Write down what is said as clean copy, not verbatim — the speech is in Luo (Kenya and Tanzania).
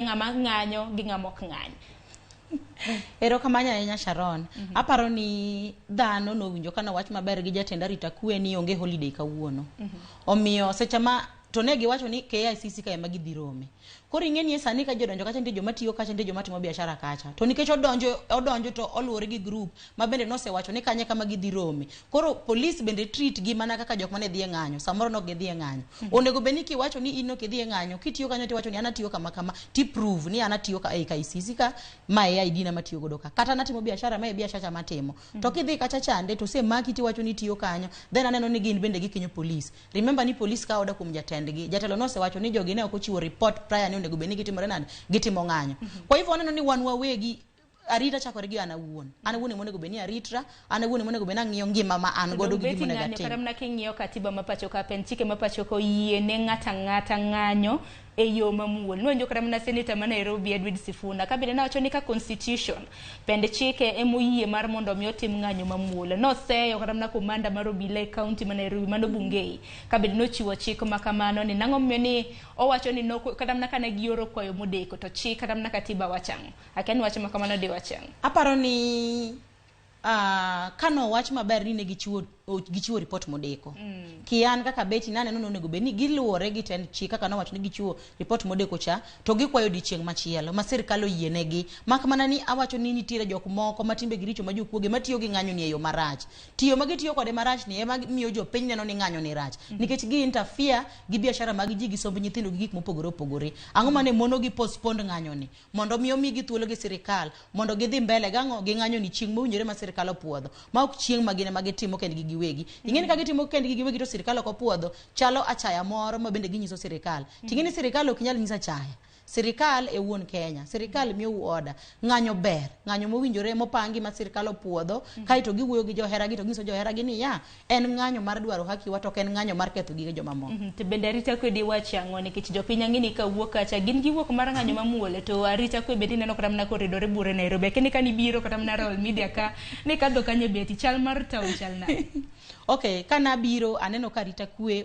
ng'ama ng'anyo gi ng'ama ok ng'any. Erokamano ahinya Sharon. Aparo ni dhano nowinjo kana wach maber gi jatend arita kwe ni onge holiday kawuono. Omiyo seche ma to ne giwacho ni KICC ka ema gidhi rome. Koro ing'eni sani ka jodonjo kacha nitie joma tiyo kacha nitie joma timo biashara kacha. To nikech odonjo to oluwore gi group ma bende nosewacho ni kanye kama gidhi rome. Koro police bende treat gi mana kaka jok mane dhi e ng'anyo. Samoro nok gidhi e ng'anyo. Onego bed ni kiwacho ni in ok idhi e ng'anyo, kitiyo kanyo tiwacho ni an atiyo kama kama, ti prove ni an atiyo ka KICC ka ma e ID na matiyo godo ka. Kata natimo biashara ma e biashara matimo. To kidhi kacha chande to se maki tiwacho ni tiyo kanyo, then aneno ni gin bende gikinyo police. Remember ni police ka oda kum jatendgi. Jatelo nosewacho ni jogi ne ok ochiwo report prior ni onego bed ni gitimore nade, gitimo ng'anyo. Kwa hivyo aneno ni wan wawegi arita chakore gi an awuon. An awuon monego bed ni aritra, an awuon monego bed ni ang'iyo ngima ma an godo gi gimone gatim. Kata mana king'iyo katiba ma pacho ka pen chike ma pacho ko yie ne ng'ata ng'anyo e yo mamuol. Nonjo kata mana senator ma Nairobi Edwin Sifuna kabine na wacho ni ka constitution pende chike emoyie mar mondo mi otim ng'anyo mamuol. No seyo kata mana komanda mar Obila county ma Nairobi mano Bungei kabine no chiwo chik ma kamano ni nang'o miyo ni owacho ni no kata mana kana gioro kwayo modeko to chik kata mana katiba wachang. Akeni wacho ma kamano de wachang. Aparo ni kano wach maber ni ne gichiwo report modeko. Kian kaka beti nane no onego bed ni giluwore gi tend chik kaka nowacho ni gichiwo report modeko cha to gikwayo dichieng' machielo ma sirkal oyienegi. Mak mana ni awacho ni nitiere jok moko matimbe giricho ma jokuoge matiyo gi ng'anyo ni e yo marach. Tiyo ma gitiyo kode marach ni ema miyo jopiny neno ni ng'anyo ni rach. Nikech gi interfere gi biashara mag ji gi somb nyithindo gi gik mopogore opogore. Ang'o mane mono gi postpone ng'anyo ni mondo miyo migi thuolo gi sirkal mondo gidhi mbele gang'o gi ng'anyo ni chieng' mowinjore ma sirkal opuodho ma ok chieng' ma gine ma gitimo kendgi giwegi. Ing'eni ka gitimo kendgi giwegi to sirkal ok opuodho, chalo achaya moro ma bende ginyiso sirkal. Ting'eni sirkal ok nyal nyisa achaya. Sirkal e wuon Kenya, sirkal miyo order, ng'anyo ber, ng'anyo mowinjore mopangi ma sirkal opuodho, kaito giwuoyo gi joheragi to ginyiso joheragi ni ya en ng'anyo mar dwaro haki wa to en ng'anyo mar ketho gige joma moko. To bende arita kwe di wachang'o nikech jopiny ang'eni ka wuok kacha gin giwuok mar ng'anyo mamuol to arita kwe bende neno kata mana koridore bure Nairobi. Akeni ka nibiro kata mana Royal Media ka ni kadho kanyo beti chal mar town chal nade. Okay, kana biro aneno ka arita kwe